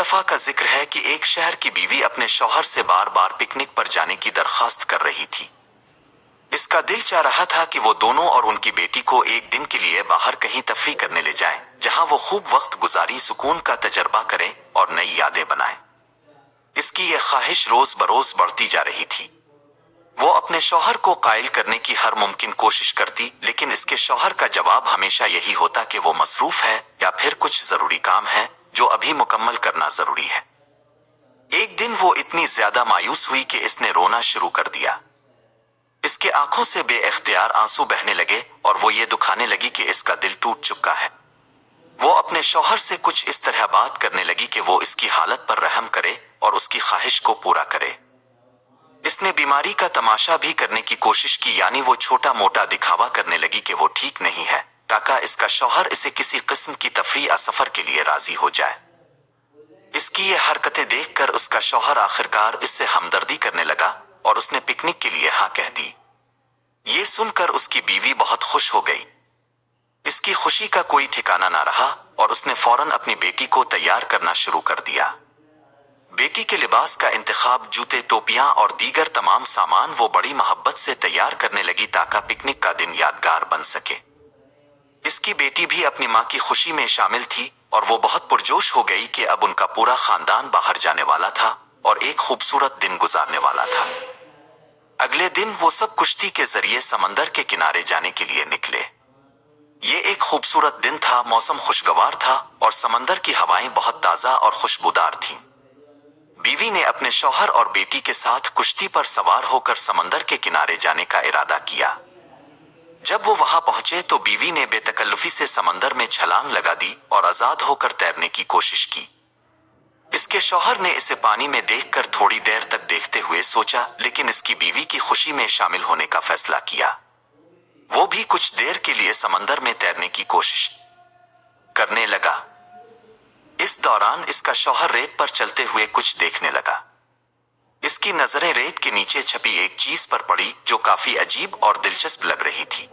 दफा का जिक्र है कि एक शहर की बीवी अपने शौहर से बार बार पिकनिक पर जाने की दरख्वास्त कर रही थी। इसका दिल चाह रहा था कि वो दोनों और उनकी बेटी को एक दिन के लिए बाहर कहीं तफरी करने ले जाएं, जहां वो खूब वक्त गुजारी, सुकून का तजर्बा करें और नई यादें बनाएं। इसकी ये ख्वाहिश रोज बरोज बढ़ती जा रही थी। वो अपने शौहर को कायल करने की हर मुमकिन कोशिश करती, लेकिन इसके शौहर का जवाब हमेशा यही होता कि वो मसरूफ है या फिर कुछ जरूरी काम है जो अभी मुकम्मल करना जरूरी है। एक दिन वो इतनी ज्यादा मायूस हुई कि इसने रोना शुरू कर दिया। इसके आंखों से बेइख्तियार आंसू बहने लगे और वो ये दुखाने लगी कि इसका दिल टूट चुका है। वो अपने शौहर से कुछ इस तरह बात करने लगी कि वो इसकी हालत पर रहम करे और उसकी ख्वाहिश को पूरा करे। इसने बीमारी का तमाशा भी करने की कोशिश की, यानी वो छोटा मोटा दिखावा करने लगी कि वो ठीक नहीं है, ताकि इसका शौहर इसे किसी किस्म की तफरी या सफर के लिए राजी हो जाए। इसकी ये हरकतें देखकर उसका शौहर आखिरकार इससे हमदर्दी करने लगा और उसने पिकनिक के लिए हाँ कह दी। ये सुनकर उसकी बीवी बहुत खुश हो गई। इसकी खुशी का कोई ठिकाना ना रहा और उसने फौरन अपनी बेटी को तैयार करना शुरू कर दिया। बेटी के लिबास का इंतखाब, जूते, टोपियां और दीगर तमाम सामान वो बड़ी मोहब्बत से तैयार करने लगी ताकि पिकनिक का दिन यादगार बन सके। इसकी बेटी भी अपनी मां की खुशी में शामिल थी और वो बहुत पुरजोश हो गई कि अब उनका पूरा खानदान बाहर जाने वाला था और एक खूबसूरत दिन गुजारने वाला था। अगले दिन वो सब कुश्ती के जरिए समंदर के किनारे जाने के लिए निकले। ये एक खूबसूरत दिन था, मौसम खुशगवार था और समंदर की हवाएं बहुत ताजा और खुशबूदार थीं। बीवी ने अपने शौहर और बेटी के साथ कुश्ती पर सवार होकर समंदर के किनारे जाने का इरादा किया। जब वो वहां पहुंचे तो बीवी ने बेतकल्लुफी से समंदर में छलांग लगा दी और आजाद होकर तैरने की कोशिश की। इसके शौहर ने इसे पानी में देखकर थोड़ी देर तक देखते हुए सोचा, लेकिन इसकी बीवी की खुशी में शामिल होने का फैसला किया। वो भी कुछ देर के लिए समंदर में तैरने की कोशिश करने लगा। इस दौरान इसका शौहर रेत पर चलते हुए कुछ देखने लगा। इसकी नजरें रेत के नीचे छपी एक चीज पर पड़ी जो काफी अजीब और दिलचस्प लग रही थी।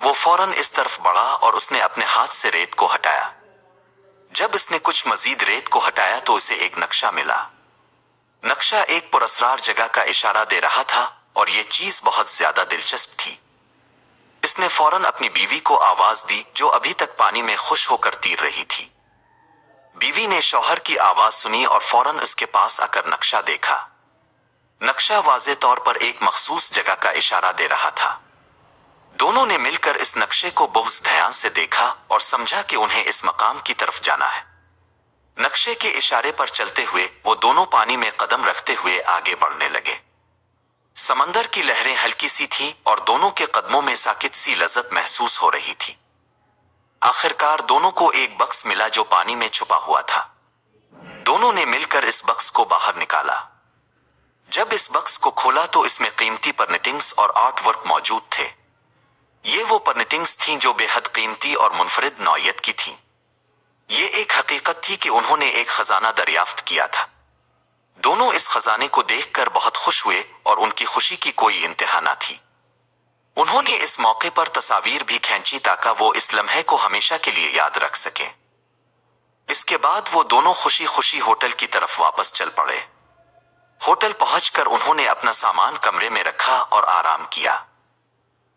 वो फौरन इस तरफ बढ़ा और उसने अपने हाथ से रेत को हटाया। जब इसने कुछ मजीद रेत को हटाया तो इसे एक नक्शा मिला। नक्शा एक पुरअसरार जगह का इशारा दे रहा था और ये चीज बहुत ज्यादा दिलचस्प थी। इसने फौरन अपनी बीवी को आवाज दी जो अभी तक पानी में खुश होकर तैर रही थी। बीवी ने शौहर की आवाज सुनी और फौरन इसके पास आकर नक्शा देखा। नक्शा वाज़े तौर पर एक मखसूस जगह का इशारा दे रहा था। दोनों ने मिलकर इस नक्शे को बहुत ध्यान से देखा और समझा कि उन्हें इस मकाम की तरफ जाना है। नक्शे के इशारे पर चलते हुए वो दोनों पानी में कदम रखते हुए आगे बढ़ने लगे। समंदर की लहरें हल्की सी थीं और दोनों के कदमों में साकित सी लज्जत महसूस हो रही थी। आखिरकार दोनों को एक बक्स मिला जो पानी में छुपा हुआ था। दोनों ने मिलकर इस बक्स को बाहर निकाला। जब इस बक्स को खोला तो इसमें कीमती पेंटिंग्स और आर्ट वर्क मौजूद थे। ये वो पेंटिंग्स थीं जो बेहद कीमती और मुनफरिद नौइयत की थीं। ये एक हकीकत थी कि उन्होंने एक खजाना दरियाफ्त किया था। दोनों इस खजाने को देखकर बहुत खुश हुए और उनकी खुशी की कोई इंतहा न थी। उन्होंने इस मौके पर तस्वीर भी खींची ताकि वो इस लम्हे को हमेशा के लिए याद रख सके। इसके बाद वो दोनों खुशी खुशी होटल की तरफ वापस चल पड़े। होटल पहुंचकर उन्होंने अपना सामान कमरे में रखा और आराम किया।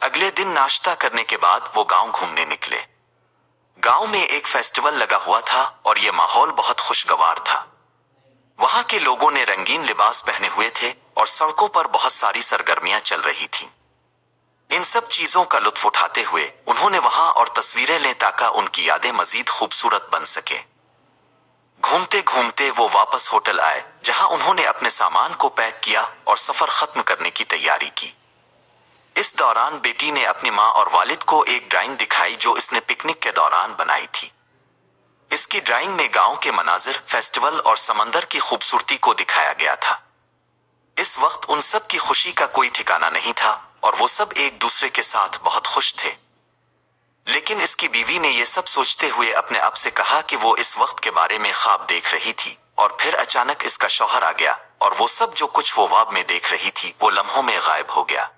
अगले दिन नाश्ता करने के बाद वो गांव घूमने निकले। गांव में एक फेस्टिवल लगा हुआ था और ये माहौल बहुत खुशगवार था। वहां के लोगों ने रंगीन लिबास पहने हुए थे और सड़कों पर बहुत सारी सरगर्मियां चल रही थीं। इन सब चीजों का लुत्फ उठाते हुए उन्होंने वहां और तस्वीरें लें ताकि उनकी यादें मजीद खूबसूरत बन सके। घूमते घूमते वो वापस होटल आए, जहां उन्होंने अपने सामान को पैक किया और सफर खत्म करने की तैयारी की। इस दौरान बेटी ने अपनी मां और वालिद को एक ड्राइंग दिखाई जो इसने पिकनिक के दौरान बनाई थी। इसकी ड्राइंग में गांव के मनाजिर, फेस्टिवल और समंदर की खूबसूरती को दिखाया गया था। इस वक्त उन सब की खुशी का कोई ठिकाना नहीं था और वो सब एक दूसरे के साथ बहुत खुश थे। लेकिन इसकी बीवी ने ये सब सोचते हुए अपने आप से कहा कि वो इस वक्त के बारे में ख्वाब देख रही थी और फिर अचानक इसका शौहर आ गया और वो सब जो कुछ वो ख्वाब में देख रही थी वो लम्हों में गायब हो गया।